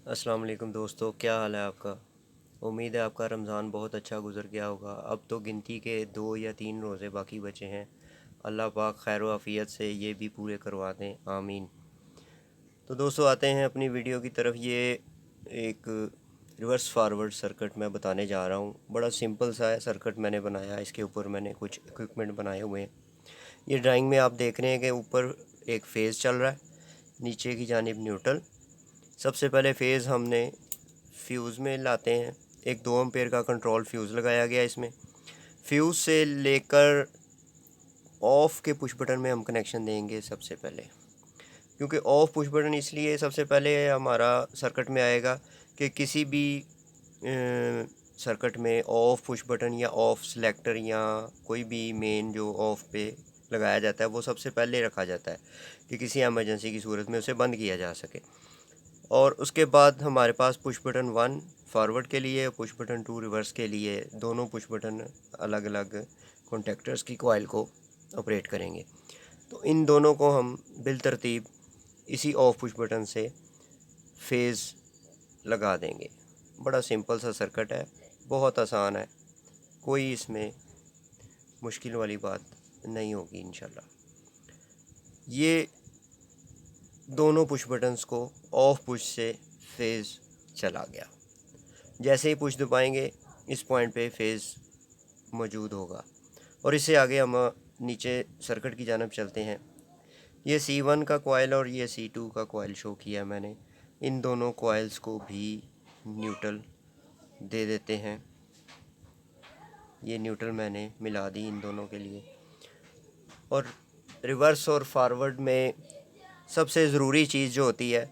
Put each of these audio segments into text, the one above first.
अस्सलाम वालेकुम दोस्तों, क्या हाल है आपका। उम्मीद है आपका रमज़ान बहुत अच्छा गुज़र गया होगा। अब तो गिनती के 2 या 3 रोज़े बाकी बचे हैं। अल्लाह पाक खैर व आफ़ियत से ये भी पूरे करवा दें, आमीन। तो दोस्तों आते हैं अपनी वीडियो की तरफ। ये एक रिवर्स फारवर्ड सर्किट मैं बताने जा रहा हूँ। बड़ा सिंपल सा है सर्किट मैंने बनाया। इसके ऊपर मैंने कुछ इक्विपमेंट बनाए हुए हैं। ये ड्राइंग में आप देख रहे हैं कि ऊपर एक फ़ेज़ चल रहा है, नीचे की जानिब न्यूट्रल। सबसे पहले फ़ेज़ हमने फ्यूज़ में लाते हैं। एक 2 एम्पेयर का कंट्रोल फ्यूज़ लगाया गया इसमें। फ्यूज़ से लेकर ऑफ़ के पुश बटन में हम कनेक्शन देंगे सबसे पहले, क्योंकि ऑफ़ पुश बटन इसलिए सबसे पहले हमारा सर्किट में आएगा कि किसी भी सर्किट में ऑफ़ पुश बटन या ऑफ़ सेलेक्टर या कोई भी मेन जो ऑफ़ पे लगाया जाता है वो सबसे पहले रखा जाता है कि किसी एमरजेंसी की सूरत में उसे बंद किया जा सके। और उसके बाद हमारे पास पुश बटन 1 फॉरवर्ड के लिए, पुश बटन 2 रिवर्स के लिए, दोनों पुश बटन अलग अलग कॉन्टैक्टर्स की कॉइल को ऑपरेट करेंगे। तो इन दोनों को हम बिलतरतीब इसी ऑफ पुश बटन से फेज़ लगा देंगे। बड़ा सिंपल सा सर्किट है, बहुत आसान है, कोई इसमें मुश्किल वाली बात नहीं होगी इंशाल्लाह। ये दोनों पुश बटन्स को ऑफ पुश से फेज़ चला गया। जैसे ही पुश दबाएंगे इस पॉइंट पे फेज़ मौजूद होगा। और इससे आगे हम नीचे सर्किट की जानब चलते हैं। ये C1 का कॉइल और ये C2 का कॉइल शो किया मैंने। इन दोनों कॉइल्स को भी न्यूट्रल दे देते हैं। ये न्यूट्रल मैंने मिला दी इन दोनों के लिए। और रिवर्स और फॉरवर्ड में सबसे ज़रूरी चीज़ जो होती है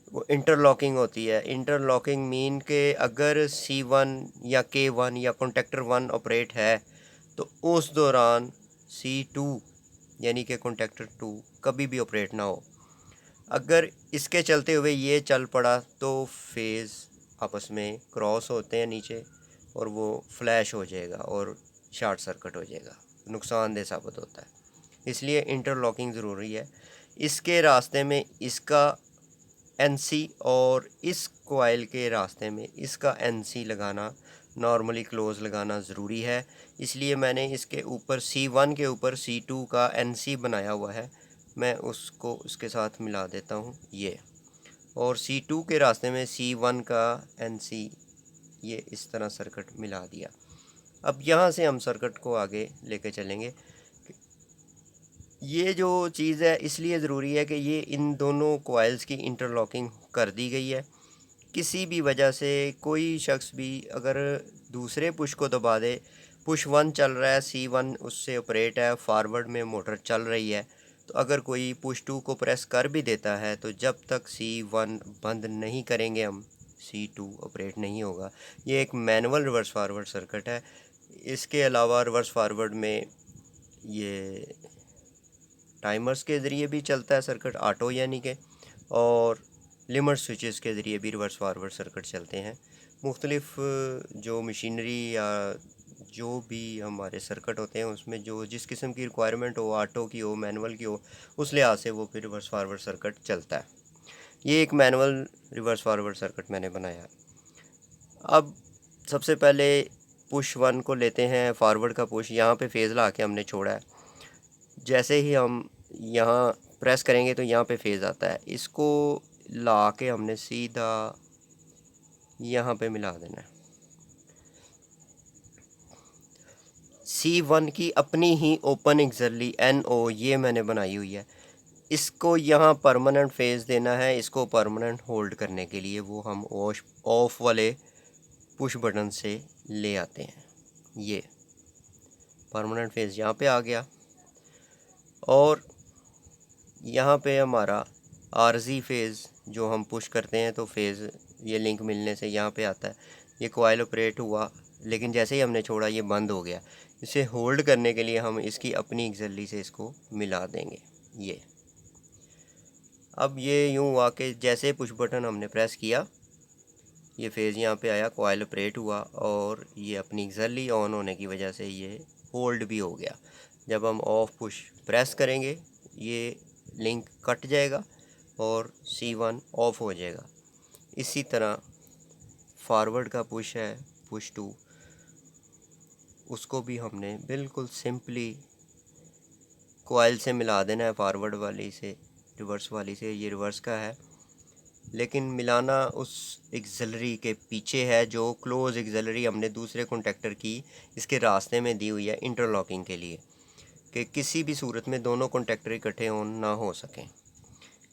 वो इंटरलॉकिंग होती है। इंटरलॉकिंग मीन के अगर C1 या K1 या कॉन्टैक्टर 1 ऑपरेट है तो उस दौरान C2 यानी कि कॉन्टैक्टर 2 कभी भी ऑपरेट ना हो। अगर इसके चलते हुए ये चल पड़ा तो फेज़ आपस में क्रॉस होते हैं नीचे और वो फ्लैश हो जाएगा और शॉर्ट सर्किट हो जाएगा, नुकसानदेह साबित होता है। इसलिए इंटरलॉकिंग ज़रूरी है। इसके रास्ते में इसका NC और इस कॉइल के रास्ते में इसका NC लगाना, नॉर्मली क्लोज़ लगाना ज़रूरी है। इसलिए मैंने इसके ऊपर C1 के ऊपर C2 का NC बनाया हुआ है। मैं उसको उसके साथ मिला देता हूँ ये, और C2 के रास्ते में C1 का NC, ये इस तरह सर्किट मिला दिया। अब यहाँ से हम सर्किट को आगे लेके चलेंगे। ये जो चीज़ है इसलिए ज़रूरी है कि ये इन दोनों कॉइल्स की इंटरलॉकिंग कर दी गई है। किसी भी वजह से कोई शख्स भी अगर दूसरे पुश को दबा दे, पुश 1 चल रहा है, C1 उससे ऑपरेट है, फॉरवर्ड में मोटर चल रही है, तो अगर कोई पुश 2 को प्रेस कर भी देता है तो जब तक C1 बंद नहीं करेंगे हम, C2 ऑपरेट नहीं होगा। ये एक मैनुअल रिवर्स फारवर्ड सर्किट है। इसके अलावा रिवर्स फारवर्ड में ये टाइमर्स के ज़रिए भी चलता है सर्किट, ऑटो यानी के, और लिमिट स्विचेस के ज़रिए भी रिवर्स फारवर्ड सर्किट चलते हैं। मुख्तलिफ़ जो मशीनरी या जो भी हमारे सर्किट होते हैं उसमें जो जिस किस्म की रिक्वायरमेंट हो, ऑटो की हो, मैनुअल की हो, उस लिहाज से वो फिर रिवर्स फारवर्ड सर्किट चलता है। ये एक मैनुअल रिवर्स फारवर्ड सर्किट मैंने बनाया। अब सबसे पहले पुश 1 को लेते हैं, फॉरवर्ड का पुश। यहाँ पे फेज़ ला के हमने छोड़ा है। जैसे ही हम यहाँ प्रेस करेंगे तो यहाँ पे फेज़ आता है। इसको ला के हमने सीधा यहाँ पे मिला देना है। C1 की अपनी ही ओपन एक्सरली NO ये मैंने बनाई हुई है। इसको यहाँ परमानेंट फेज़ देना है। इसको परमानेंट होल्ड करने के लिए वो हम ऑफ वाले पुश बटन से ले आते हैं। ये परमानेंट फेज़ यहाँ पे आ गया और यहाँ पे हमारा आरजी फेज़ जो हम पुश करते हैं तो फेज़ ये लिंक मिलने से यहाँ पे आता है। ये कॉइल ऑपरेट हुआ, लेकिन जैसे ही हमने छोड़ा ये बंद हो गया। इसे होल्ड करने के लिए हम इसकी अपनी एक्सरली से इसको मिला देंगे। ये अब ये यूँ हुआ कि जैसे पुश बटन हमने प्रेस किया, ये फेज़ यहाँ पे आया, कॉइल ऑपरेट हुआ और ये अपनी एक्सरली ऑन होने की वजह से ये होल्ड भी हो गया। जब हम ऑफ पुश प्रेस करेंगे ये लिंक कट जाएगा और C1 ऑफ हो जाएगा। इसी तरह फॉरवर्ड का पुश है, पुश टू, उसको भी हमने बिल्कुल सिंपली कॉइल से मिला देना है, फॉरवर्ड वाली से रिवर्स वाली से। ये रिवर्स का है, लेकिन मिलाना उस एक्सिलरी के पीछे है जो क्लोज एक्सिलरी हमने दूसरे कॉन्टैक्टर की इसके रास्ते में दी हुई है इंटरलॉकिंग के लिए, कि किसी भी सूरत में दोनों कॉन्टैक्टर इकट्ठे ऑन ना हो सकें।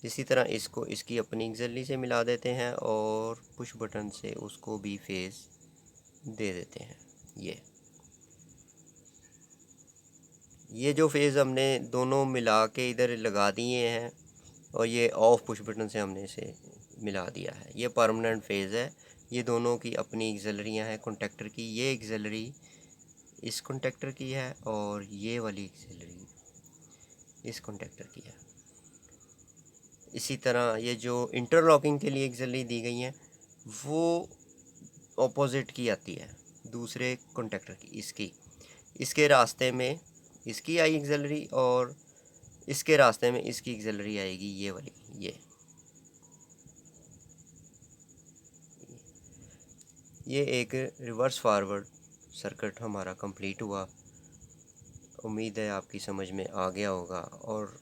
इसी तरह इसको इसकी अपनी एक्सिलरी से मिला देते हैं और पुश बटन से उसको भी फेस दे देते हैं। ये जो फेज़ हमने दोनों मिला के इधर लगा दिए हैं और ये ऑफ पुश बटन से हमने इसे मिला दिया है, ये परमानेंट फेज़ है। ये दोनों की अपनी एक्सिलरियाँ हैं कॉन्टैक्टर की। ये एक्सिलरी इस कॉन्टैक्टर की है और ये वाली एक्सिलरी इस कॉन्टैक्टर की है। इसी तरह ये जो इंटरलॉकिंग के लिए एक्सिलरी दी गई हैं वो ऑपोजिट की आती है, दूसरे कॉन्टैक्टर की, इसके रास्ते में इसकी आई एक्सिलरी और इसके रास्ते में इसकी एक्सिलरी आएगी, ये वाली। ये एक रिवर्स फॉरवर्ड सर्किट हमारा कंप्लीट हुआ। उम्मीद है आपकी समझ में आ गया होगा, और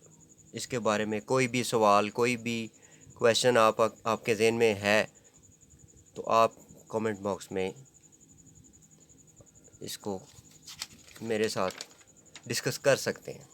इसके बारे में कोई भी सवाल, कोई भी क्वेश्चन आपके ज़हन में है तो आप कमेंट बॉक्स में इसको मेरे साथ डिस्कस कर सकते हैं।